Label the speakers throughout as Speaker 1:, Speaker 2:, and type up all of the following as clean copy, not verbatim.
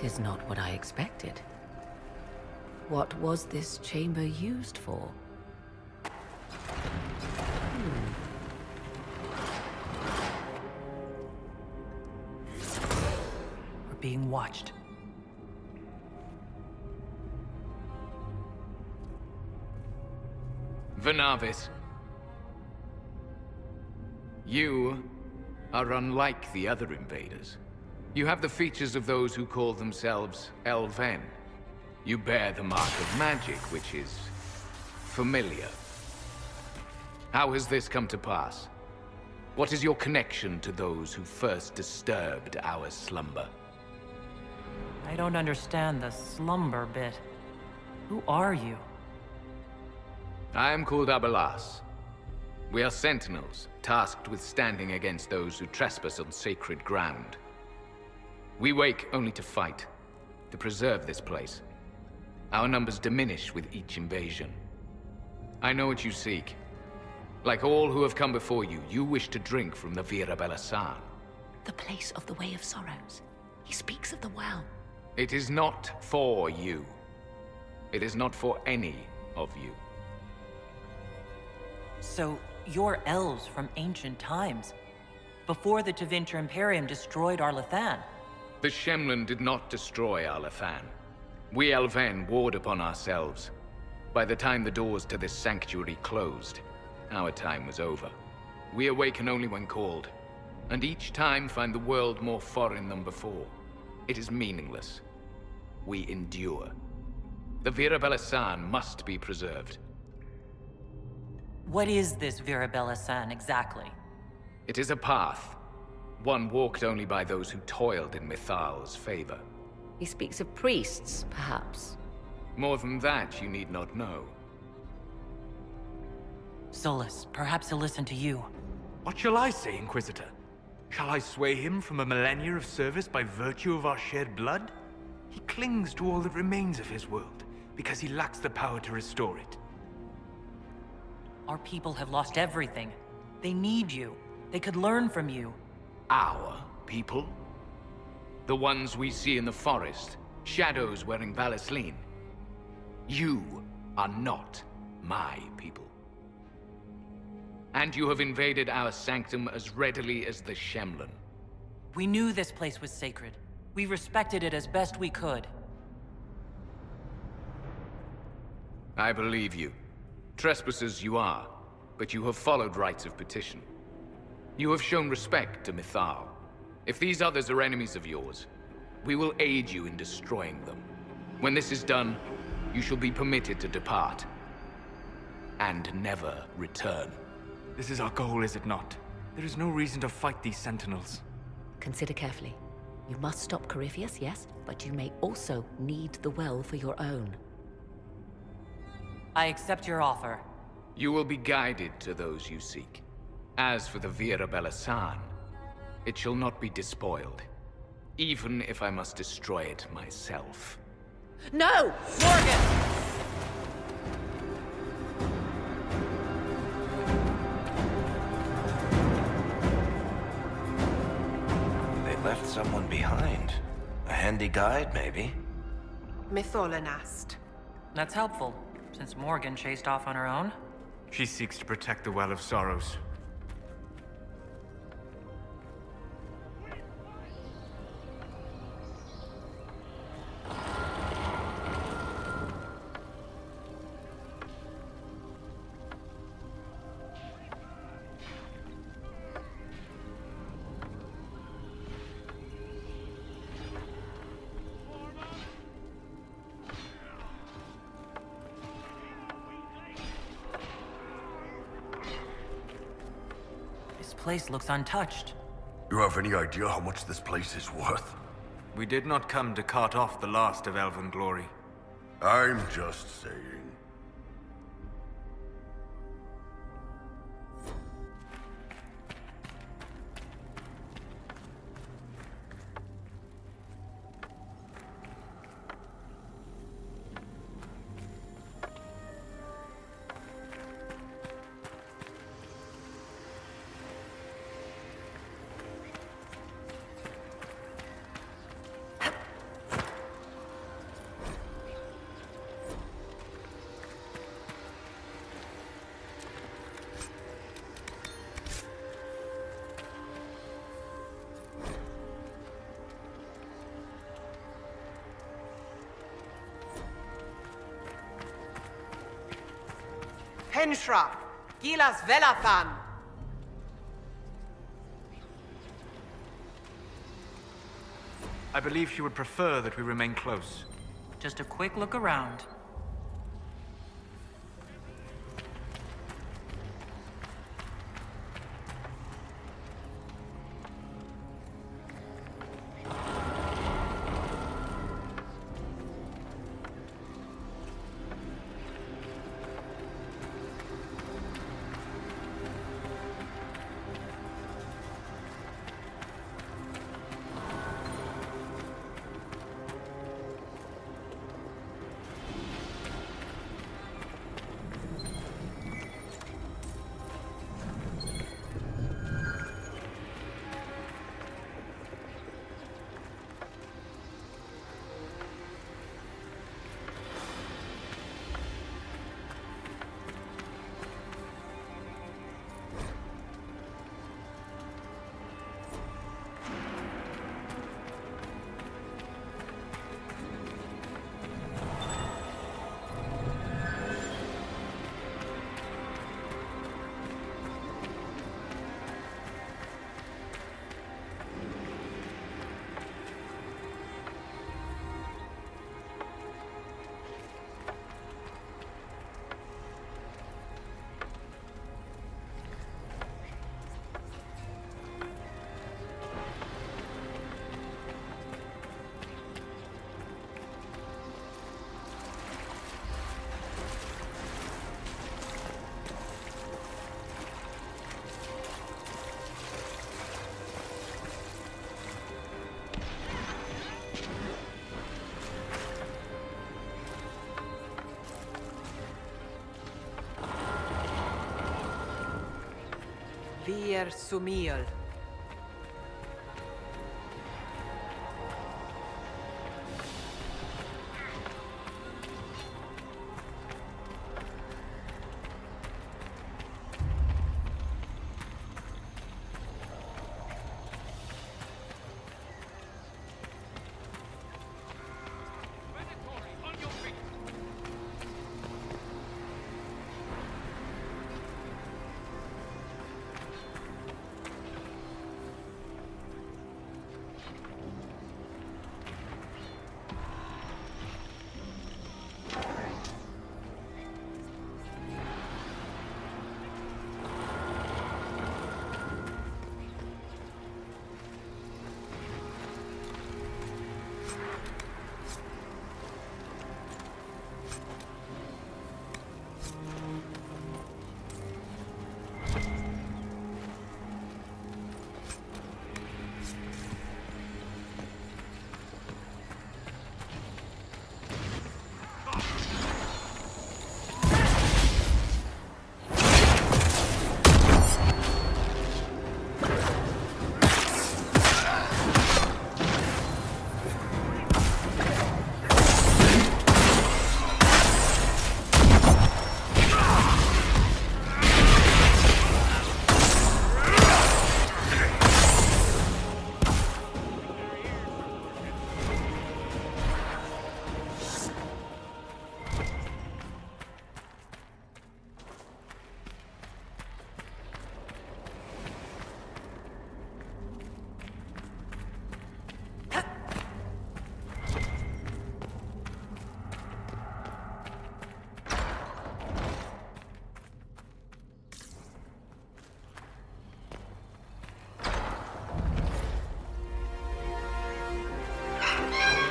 Speaker 1: 'Tis not what I expected. What was this chamber used for?
Speaker 2: We're being watched.
Speaker 3: Venavis. You are unlike the other invaders. You have the features of those who call themselves Elven. You bear the mark of magic, which is familiar. How has this come to pass? What is your connection to those who first disturbed our slumber?
Speaker 2: I don't understand the slumber bit. Who are you?
Speaker 3: I am called Abelas. We are sentinels, tasked with standing against those who trespass on sacred ground. We wake only to fight, to preserve this place. Our numbers diminish with each invasion. I know what you seek. Like all who have come before you, you wish to drink from the Virabella.
Speaker 1: The place of the Way of Sorrows. He speaks of the well.
Speaker 3: It is not for you. It is not for any of you.
Speaker 2: So, you're elves from ancient times, before the Tevinter Imperium destroyed Arlathan.
Speaker 3: The Shemlen did not destroy Arlathan. We Elven warred upon ourselves. By the time the doors to this sanctuary closed, our time was over. We awaken only when called, and each time find the world more foreign than before. It is meaningless. We endure. The Virabella must be preserved.
Speaker 2: What is this Virabella exactly?
Speaker 3: It is a path, one walked only by those who toiled in Mithal's favor.
Speaker 1: He speaks of priests, perhaps.
Speaker 3: More than that, you need not know.
Speaker 2: Solus, perhaps he'll listen to you.
Speaker 4: What shall I say, Inquisitor? Shall I sway him from a millennia of service by virtue of our shared blood? He clings to all that remains of his world, because he lacks the power to restore it.
Speaker 2: Our people have lost everything. They need you. They could learn from you.
Speaker 3: Our people? The ones we see in the forest, shadows wearing Valisleen. You are not my people. And you have invaded our sanctum as readily as the Shemlen.
Speaker 2: We knew this place was sacred. We respected it as best we could.
Speaker 3: I believe you. Trespassers you are, but you have followed rites of petition. You have shown respect to Mithal. If these others are enemies of yours, we will aid you in destroying them. When this is done, you shall be permitted to depart. And never return.
Speaker 4: This is our goal, is it not? There is no reason to fight these sentinels.
Speaker 1: Consider carefully. You must stop Corypheus, yes, but you may also need the well for your own.
Speaker 2: I accept your offer.
Speaker 3: You will be guided to those you seek. As for the Virabella, it shall not be despoiled. Even if I must destroy it myself.
Speaker 1: No!
Speaker 2: Morgan!
Speaker 5: They left someone behind. A handy guide, maybe?
Speaker 6: Mytholanast.
Speaker 2: That's helpful, since Morgan chased off on her own.
Speaker 4: She seeks to protect the Well of Sorrows.
Speaker 2: This place looks untouched.
Speaker 7: You have any idea how much this place is worth?
Speaker 4: We did not come to cart off the last of elven glory.
Speaker 7: I'm just saying.
Speaker 6: Henshra, Gilas Velathan.
Speaker 4: I believe she would prefer that we remain close.
Speaker 2: Just a quick look around.
Speaker 6: Vir Sumiel.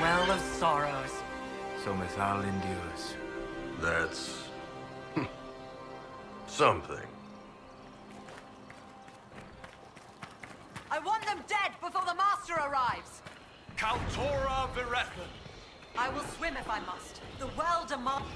Speaker 6: Well of sorrows.
Speaker 4: So Mithal endures.
Speaker 7: That's... something.
Speaker 6: I want them dead before the Master arrives!
Speaker 4: Kaltora Virethan!
Speaker 6: I will swim if I must. The well demands...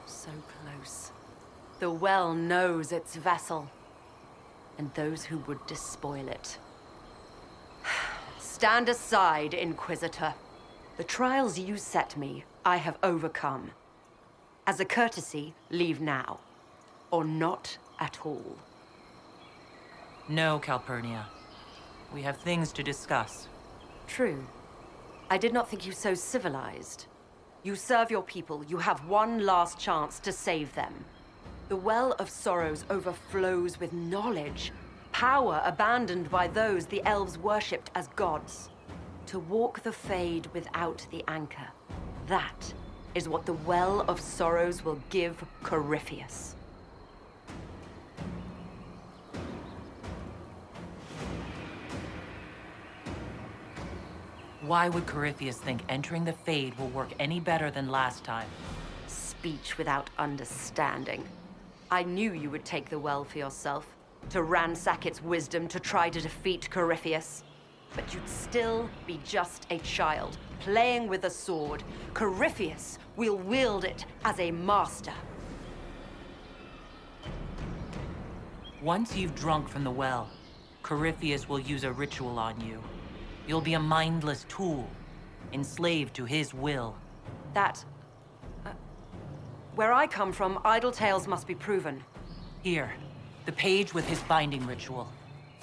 Speaker 1: So close. The well knows its vessel, and those who would despoil it. Stand aside, Inquisitor. The trials you set me, I have overcome. As a courtesy, leave now. Or not at all.
Speaker 2: No, Calpurnia. We have things to discuss.
Speaker 6: True. I did not think you so civilized. You serve your people. You have one last chance to save them. The Well of Sorrows overflows with knowledge, power abandoned by those the elves worshipped as gods. To walk the Fade without the anchor. That is what the Well of Sorrows will give Corypheus.
Speaker 2: Why would Corypheus think entering the Fade will work any better than last time?
Speaker 6: Speech without understanding. I knew you would take the well for yourself, to ransack its wisdom to try to defeat Corypheus. But you'd still be just a child, playing with a sword. Corypheus will wield it as a master.
Speaker 2: Once you've drunk from the well, Corypheus will use a ritual on you. You'll be a mindless tool, enslaved to his will.
Speaker 6: Where I come from, idle tales must be proven.
Speaker 2: Here, the page with his binding ritual.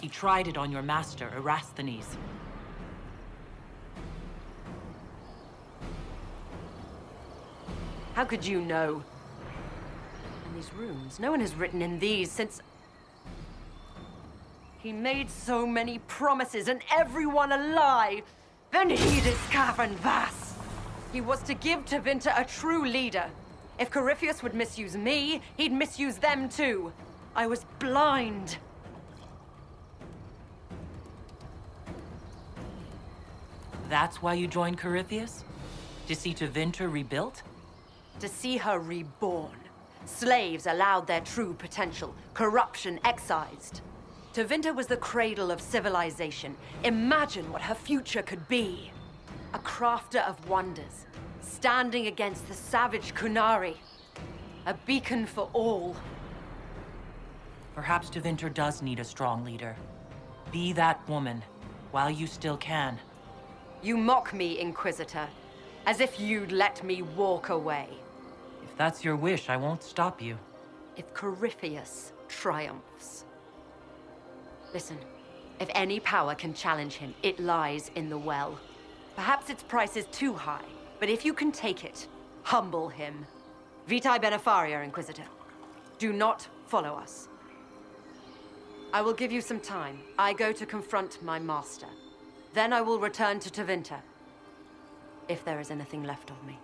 Speaker 2: He tried it on your master, Erasthenes.
Speaker 6: How could you know? And these runes, no one has written in these since... He made so many promises, and everyone a lie. Then he discovered Vas. He was to give Tevinter a true leader. If Corypheus would misuse me, he'd misuse them too. I was blind.
Speaker 2: That's why you joined Corypheus? To see Tevinter rebuilt?
Speaker 6: To see her reborn. Slaves allowed their true potential, corruption excised. Tevinter was the cradle of civilization. Imagine what her future could be. A crafter of wonders, standing against the savage Kunari. A beacon for all.
Speaker 2: Perhaps Tevinter does need a strong leader. Be that woman, while you still can.
Speaker 6: You mock me, Inquisitor, as if you'd let me walk away.
Speaker 2: If that's your wish, I won't stop you.
Speaker 6: If Corypheus triumphs. Listen, if any power can challenge him, it lies in the well. Perhaps its price is too high, but if you can take it, humble him. Vitae benefaria, Inquisitor. Do not follow us. I will give you some time. I go to confront my master. Then I will return to Tevinter, if there is anything left of me.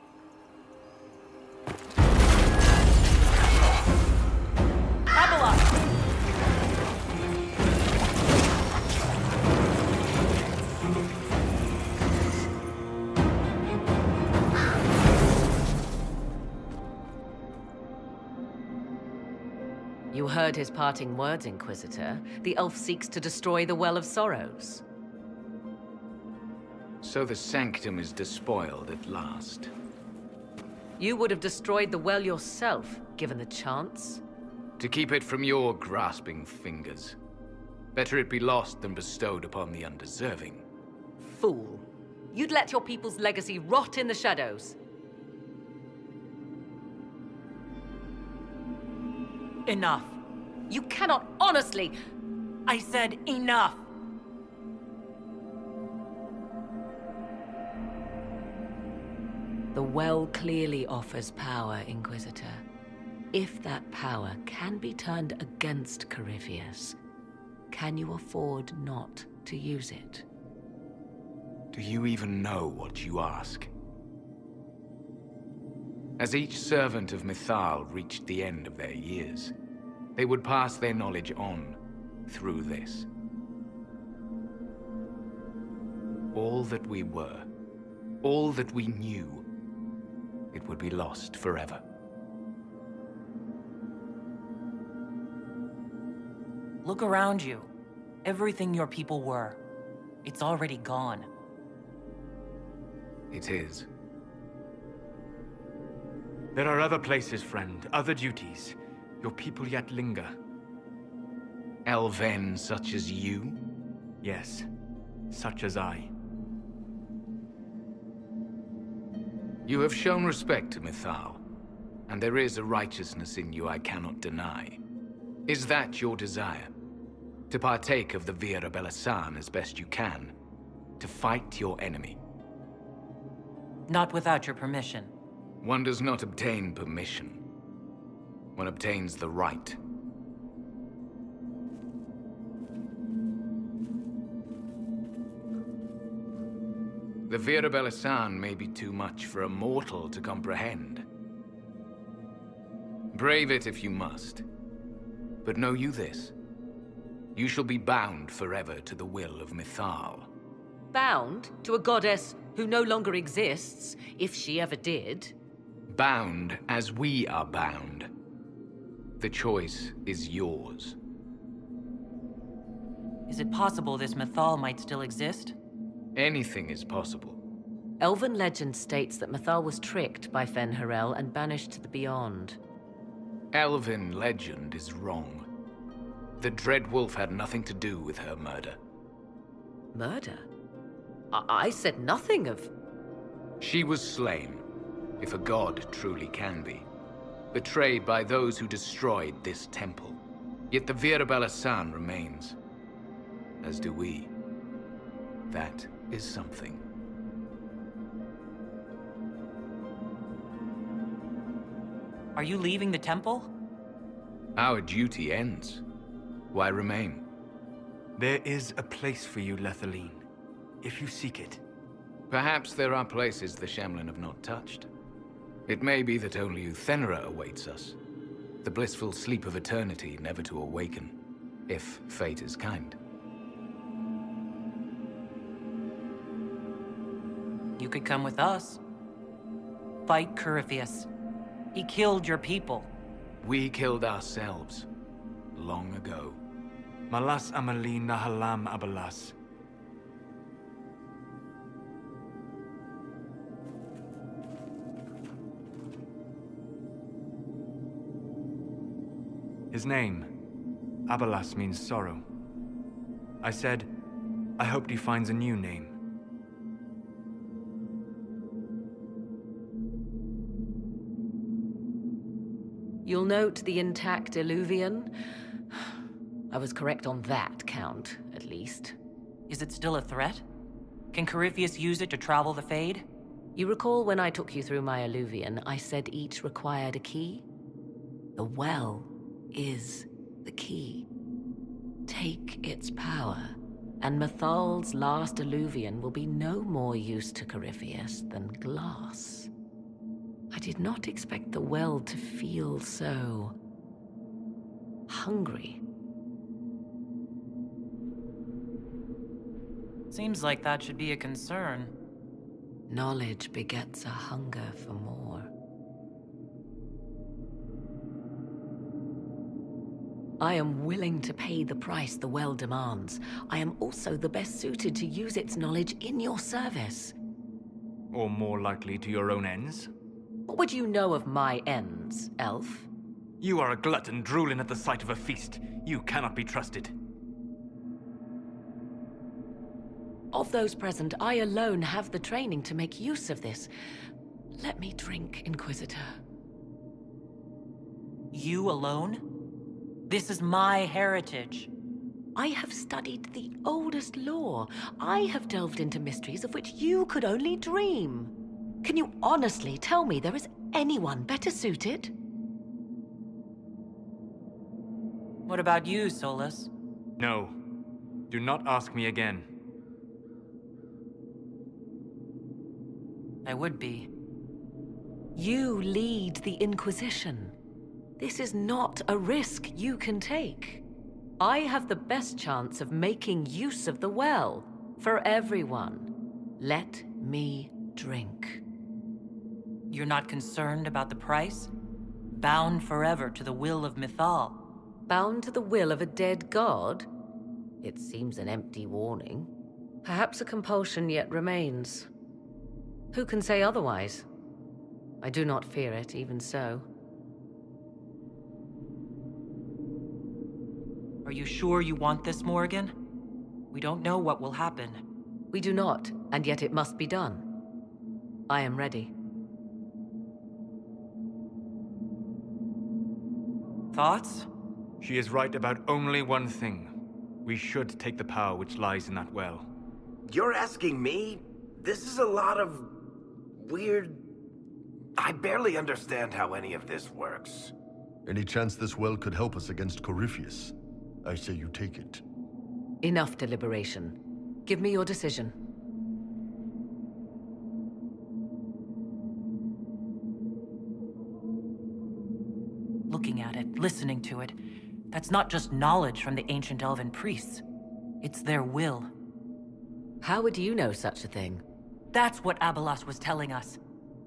Speaker 1: You heard his parting words, Inquisitor. The elf seeks to destroy the Well of Sorrows.
Speaker 3: So the sanctum is despoiled at last.
Speaker 1: You would have destroyed the well yourself, given the chance.
Speaker 3: To keep it from your grasping fingers. Better it be lost than bestowed upon the undeserving.
Speaker 1: Fool. You'd let your people's legacy rot in the shadows.
Speaker 2: Enough.
Speaker 1: You cannot honestly...
Speaker 2: I said enough!
Speaker 1: The well clearly offers power, Inquisitor. If that power can be turned against Corypheus, can you afford not to use it?
Speaker 3: Do you even know what you ask? As each servant of Mythal reached the end of their years, they would pass their knowledge on through this. All that we were, all that we knew, it would be lost forever.
Speaker 2: Look around you. Everything your people were. It's already gone.
Speaker 3: It is.
Speaker 4: There are other places, friend, other duties. Your people yet linger.
Speaker 3: Elven such as you?
Speaker 4: Yes, such as I.
Speaker 3: You have shown respect to Mythal, and there is a righteousness in you I cannot deny. Is that your desire? To partake of the Vira Belasan as best you can. To fight your enemy.
Speaker 2: Not without your permission.
Speaker 3: One does not obtain permission. One obtains the right. The Vira Belasan may be too much for a mortal to comprehend. Brave it if you must. But know you this. You shall be bound forever to the will of Mythal.
Speaker 1: Bound to a goddess who no longer exists, if she ever did.
Speaker 3: Bound as we are bound. The choice is yours.
Speaker 2: Is it possible this Mythal might still exist?
Speaker 3: Anything is possible.
Speaker 1: Elven legend states that Mythal was tricked by Fen'Harel and banished to the Beyond.
Speaker 3: Elven legend is wrong. The Dread Wolf had nothing to do with her murder.
Speaker 1: Murder? I said nothing of...
Speaker 3: She was slain, if a god truly can be. Betrayed by those who destroyed this temple. Yet the Vira Belasan remains. As do we. That is something.
Speaker 2: Are you leaving the temple?
Speaker 3: Our duty ends. Why remain?
Speaker 4: There is a place for you, Lethaline, if you seek it.
Speaker 3: Perhaps there are places the Shemlin have not touched. It may be that only Uthenera awaits us. The blissful sleep of eternity, never to awaken, if fate is kind.
Speaker 2: You could come with us. Fight Corypheus. He killed your people.
Speaker 3: We killed ourselves. Long ago.
Speaker 4: Malas Amalin Nahalam Abalas. His name, Abalas, means sorrow. I said, I hoped he finds a new name.
Speaker 1: You'll note the intact Illuvian. I was correct on that count, at least.
Speaker 2: Is it still a threat? Can Corypheus use it to travel the Fade?
Speaker 1: You recall when I took you through my Illuvian, I said each required a key? The well is the key. Take its power, and Mythal's last Illuvian will be no more use to Corypheus than glass. I did not expect the well to feel so... hungry.
Speaker 2: Seems like that should be a concern.
Speaker 1: Knowledge begets a hunger for more. I am willing to pay the price the well demands. I am also the best suited to use its knowledge in your service.
Speaker 4: Or more likely to your own ends?
Speaker 1: What would you know of my ends, elf?
Speaker 4: You are a glutton drooling at the sight of a feast. You cannot be trusted.
Speaker 1: Of those present, I alone have the training to make use of this. Let me drink, Inquisitor.
Speaker 2: You alone? This is my heritage.
Speaker 1: I have studied the oldest lore. I have delved into mysteries of which you could only dream. Can you honestly tell me there is anyone better suited?
Speaker 2: What about you, Solus?
Speaker 4: No. Do not ask me again.
Speaker 2: I would be.
Speaker 1: You lead the Inquisition. This is not a risk you can take. I have the best chance of making use of the well for everyone. Let me drink.
Speaker 2: You're not concerned about the price? Bound forever to the will of Mythal.
Speaker 1: Bound to the will of a dead god? It seems an empty warning. Perhaps a compulsion yet remains. Who can say otherwise? I do not fear it, even so.
Speaker 2: Are you sure you want this, Morrigan? We don't know what will happen.
Speaker 1: We do not, and yet it must be done. I am ready.
Speaker 2: Thoughts?
Speaker 4: She is right about only one thing. We should take the power which lies in that well.
Speaker 8: You're asking me? This is a lot of... weird... I barely understand how any of this works.
Speaker 7: Any chance this well could help us against Corypheus? I say you take it.
Speaker 1: Enough deliberation. Give me your decision.
Speaker 2: Looking at it, listening to it, that's not just knowledge from the ancient elven priests. It's their will.
Speaker 1: How would you know such a thing?
Speaker 2: That's what Abelas was telling us.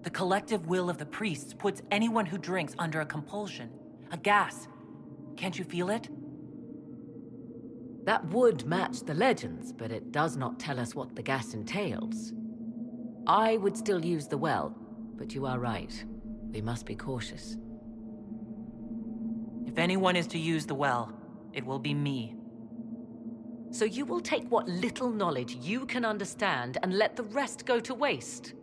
Speaker 2: The collective will of the priests puts anyone who drinks under a compulsion, a gas. Can't you feel it?
Speaker 1: That would match the legends, but it does not tell us what the gas entails. I would still use the well, but you are right. We must be cautious.
Speaker 2: If anyone is to use the well, it will be me.
Speaker 1: So you will take what little knowledge you can understand and let the rest go to waste?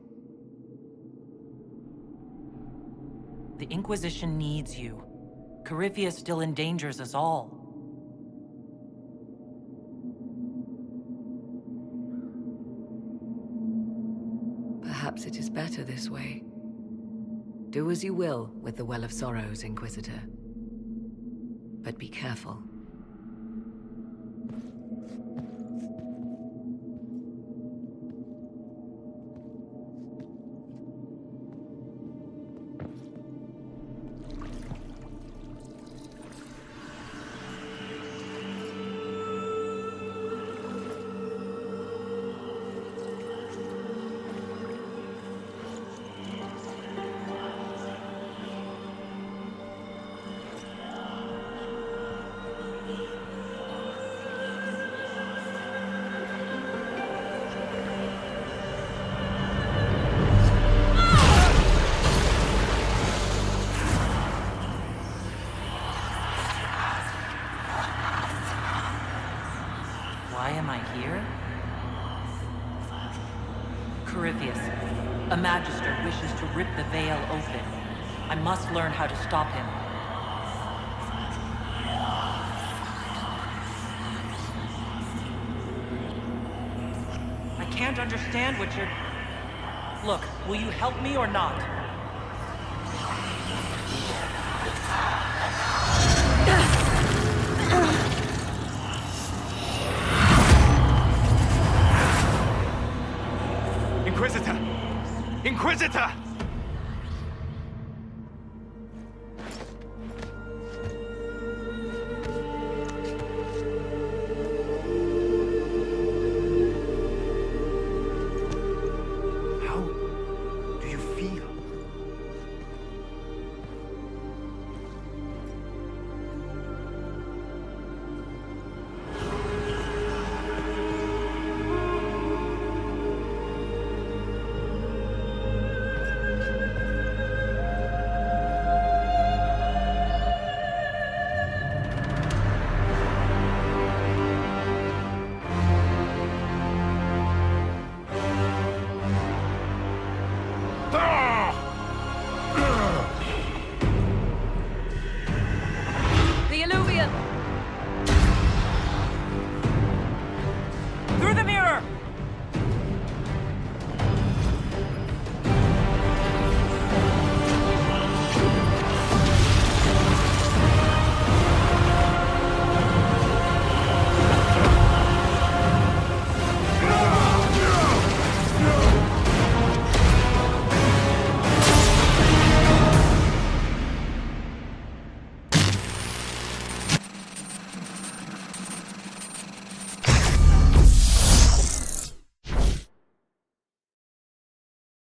Speaker 2: The Inquisition needs you. Corypheus still endangers us all.
Speaker 1: Perhaps it is better this way. Do as you will with the Well of Sorrows, Inquisitor. But be careful.
Speaker 2: Why am I here? Corypheus, a magister wishes to rip the veil open. I must learn how to stop him. I can't understand what you're... Look, will you help me or not?
Speaker 4: Inquisitor! Inquisitor!